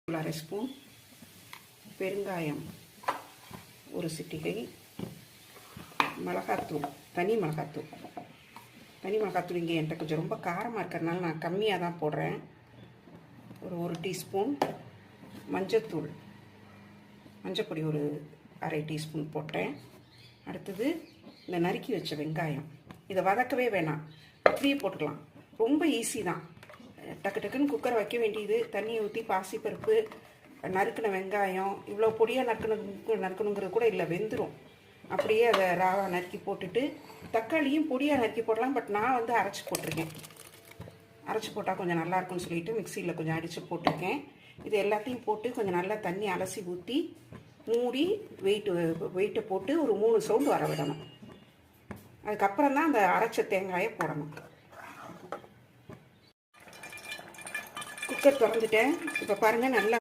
1/2 spoon, பெருங்காயம் 1 சிட்டிகை, மிளகாத்தூள், தனி மிளகாத்தூள். தனி மிளகாத்தூள் இங்கே என்கிட்ட கொஞ்சம் ரொம்ப காரமாக இருக்கிறதுனால நான் கம்மியாக தான் போடுறேன். ஒரு 1 டீஸ்பூன் மஞ்சத்தூள், மஞ்சப்பொடி ஒரு 1/2 டீஸ்பூன் போட்டேன். அடுத்தது இந்த நறுக்கி வச்ச வெங்காயம். இதை வதக்கவே வேணாம், அப்படியே போட்டுக்கலாம். ரொம்ப ஈஸி தான். டக்கு டக்குன்னு குக்கரை வைக்க வேண்டியது, தண்ணியை ஊற்றி பாசிப்பருப்பு, நறுக்கின வெங்காயம், இவ்வளோ பொடியாக நறுக்கணுங்கிறது கூட இல்லை, வெந்துடும். அப்படியே அதை ராவாக நறுக்கி போட்டுட்டு, தக்காளியும் பொடியாக நறுக்கி போடலாம். பட் நான் வந்து அரைச்சி போட்டிருக்கேன். அரைச்சி போட்டால் கொஞ்சம் நல்லாயிருக்கும்னு சொல்லிட்டு மிக்சியில் கொஞ்சம் அடித்து போட்டிருக்கேன். இது எல்லாத்தையும் போட்டு கொஞ்சம் நல்லா தண்ணி அலசி ஊற்றி மூடி வெயிட்டை போட்டு ஒரு 3 சவுண்டு வர விடணும். அதுக்கப்புறம் தான் அந்த அரைச்ச தேங்காயை போடணும். குக்கர் திறந்துட்டேன். இப்போ பாருங்கள், நல்லா